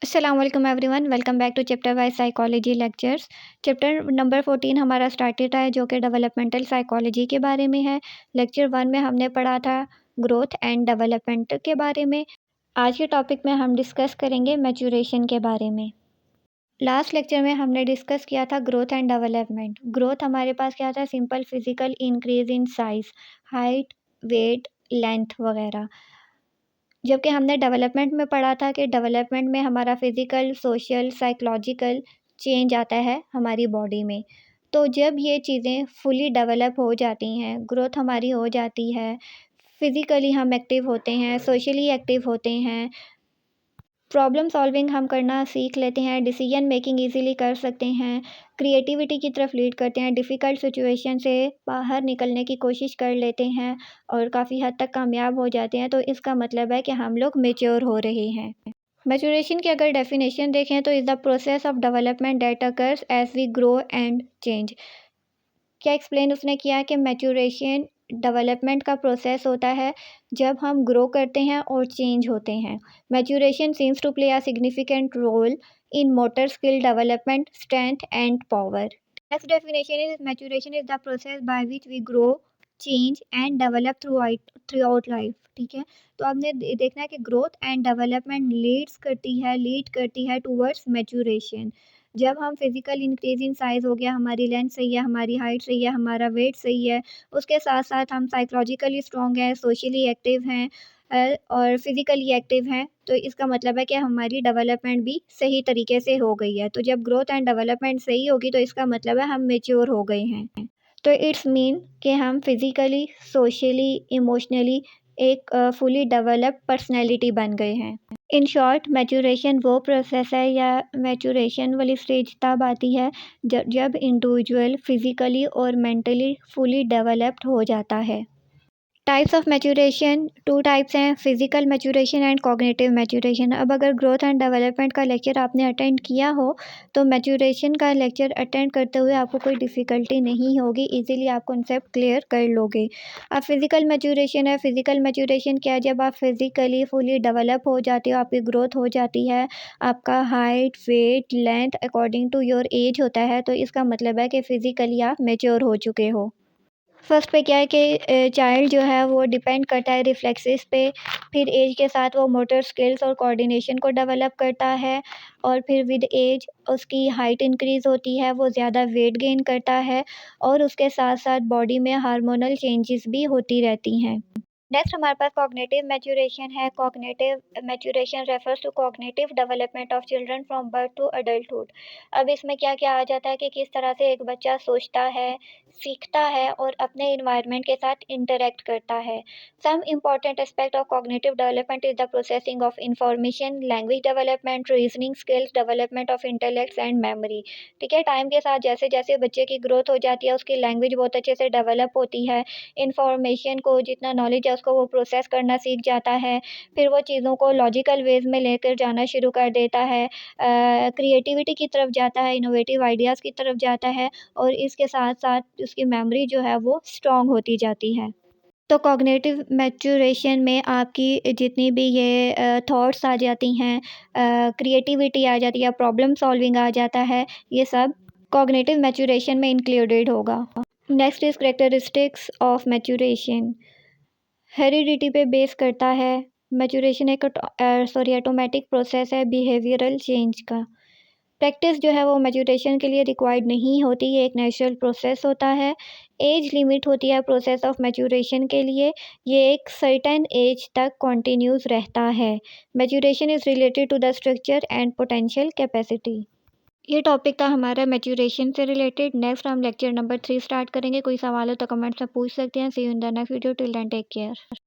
अस्सलामुअलैकुम everyone, welcome back to chapter wise psychology lectures. Chapter number 14 हमारा started है, जो कि डेवलपमेंटल साइकोलॉजी के बारे में है। लेक्चर 1 में हमने पढ़ा था ग्रोथ एंड डेवलपमेंट के बारे में। आज के टॉपिक में हम डिस्कस करेंगे मैच्योरेशन के बारे में। लास्ट लेक्चर में हमने डिस्कस किया था ग्रोथ एंड डेवलपमेंट। ग्रोथ हमारे पास क्या था? Simple physical increase in size, height, weight, length वगैरह। जबकि हमने डेवलपमेंट में पढ़ा था कि डेवलपमेंट में हमारा फिज़िकल, सोशल, साइकोलॉजिकल चेंज आता है हमारी बॉडी में। तो जब ये चीज़ें फुली डेवलप हो जाती हैं, ग्रोथ हमारी हो जाती है, फिज़िकली हम एक्टिव होते हैं, सोशली एक्टिव होते हैं, प्रॉब्लम सॉल्विंग हम करना सीख लेते हैं, डिसीजन मेकिंग इजीली कर सकते हैं, क्रिएटिविटी की तरफ लीड करते हैं, डिफ़िकल्ट सिचुएशन से बाहर निकलने की कोशिश कर लेते हैं और काफ़ी हद तक कामयाब हो जाते हैं। तो इसका मतलब है कि हम लोग मैच्योर हो रहे हैं। मैच्योरेशन की अगर डेफिनेशन देखें तो is the process of development that occurs as we grow and change. क्या एक्सप्लेन उसने किया कि मैच्योरेशन डेवलपमेंट का प्रोसेस होता है जब हम ग्रो करते हैं और चेंज होते हैं। Maturation seems to play a significant role in motor skill development, strength and power. Next definition is maturation is the process by which we grow, change and develop throughout life. ठीक है, तो आपने देखना है कि growth and development lead करती है towards maturation. जब हम फिजिकल इंक्रीज इन साइज़ हो गया, हमारी लेंथ सही है, हमारी हाइट सही है, हमारा वेट सही है, उसके साथ साथ हम साइकोलॉजिकली स्ट्रॉन्ग हैं, सोशली एक्टिव हैं और फिज़िकली एक्टिव हैं, तो इसका मतलब है कि हमारी डेवलपमेंट भी सही तरीके से हो गई है। तो जब ग्रोथ एंड डेवलपमेंट सही होगी तो इसका मतलब है हम मैच्योर हो गए हैं। तो इट्स मीन कि हम फिज़िकली, सोशली, इमोशनली एक फुली डेवलप्ड पर्सनैलिटी बन गए हैं। इन शॉर्ट, मैच्योरेशन वो प्रोसेस है या मैच्योरेशन वाली स्टेज तब आती है जब इंडिविजुअल फिज़िकली और मेंटली फुली डेवलप्ड हो जाता है। टाइप्स ऑफ मैच्योरेशन, 2 टाइप्स हैं, physical maturation and cognitive maturation. अब अगर ग्रोथ एंड डेवलपमेंट का लेक्चर आपने अटेंड किया हो तो मैच्योरेशन का लेक्चर अटेंड करते हुए आपको कोई डिफ़िकल्टी नहीं होगी, इजीली आप कॉन्सेप्ट क्लियर कर लोगे। अब फिजिकल मैच्योरेशन है। फिजिकल मैच्योरेशन क्या है? जब आप फिज़िकली फुली डेवलप हो जाते हो, आपकी ग्रोथ हो जाती है, आपका height, weight, length according to your age होता है, तो इसका मतलब है कि फ़िज़िकली आप मैच्योर हो चुके हो। फर्स्ट पे क्या है कि चाइल्ड जो है वो डिपेंड करता है रिफ्लेक्सेस पे, फिर एज के साथ वो मोटर स्किल्स और कोऑर्डिनेशन को डेवलप करता है और फिर विद एज उसकी हाइट इंक्रीज़ होती है, वो ज़्यादा वेट गेन करता है और उसके साथ साथ बॉडी में हार्मोनल चेंजेस भी होती रहती हैं। नेक्स्ट हमारे पास कॉग्निटिव मैच्योरेशन है। Cognitive maturation refers to cognitive development of children from birth to adulthood. अब इसमें क्या क्या आ जाता है कि किस तरह से एक बच्चा सोचता है, सीखता है और अपने इन्वायरमेंट के साथ इंटरेक्ट करता है। Some important aspect of cognitive development is the processing of information, language development, reasoning skills, development of intellects and memory. ठीक है, टाइम के साथ जैसे जैसे बच्चे की ग्रोथ हो जाती है, उसकी लैंग्वेज बहुत अच्छे से डेवलप होती है, इन्फॉर्मेशन को, जितना नॉलेज है उसको वो प्रोसेस करना सीख जाता है, फिर वो चीज़ों को लॉजिकल वेज़ में लेकर जाना शुरू कर देता है, क्रिएटिविटी की तरफ जाता है, इनोवेटिव आइडियाज़ की तरफ जाता है और इसके साथ-साथ उसकी मेमोरी जो है वो स्ट्रॉन्ग होती जाती है। तो कॉग्निटिव मैच्योरेशन में आपकी जितनी भी ये थॉट्स आ जाती हैं, क्रिएटिविटी आ जाती है, प्रॉब्लम सॉल्विंग आ जाता है, ये सब कॉग्निटिव मैच्योरेशन में इंक्लूडेड होगा। Next is characteristics of maturation. Heredity पे बेस करता है। मैच्योरेशन एक ऑटोमेटिक प्रोसेस है बिहेवियरल चेंज का। प्रैक्टिस जो है वो मैच्योरेशन के लिए रिक्वायर्ड नहीं होती, ये एक नेचुरल प्रोसेस होता है। एज लिमिट होती है प्रोसेस ऑफ मैच्योरेशन के लिए, ये एक सर्टेन एज तक कंटिन्यूस रहता है। Maturation is related to the structure and potential capacity. ये टॉपिक था हमारा मैच्योरेशन से रिलेटेड। नेक्स्ट हम लेक्चर नंबर 3 स्टार्ट करेंगे। कोई सवाल हो तो कमेंट्स में पूछ सकते हैं। See you in the next video, till then take care.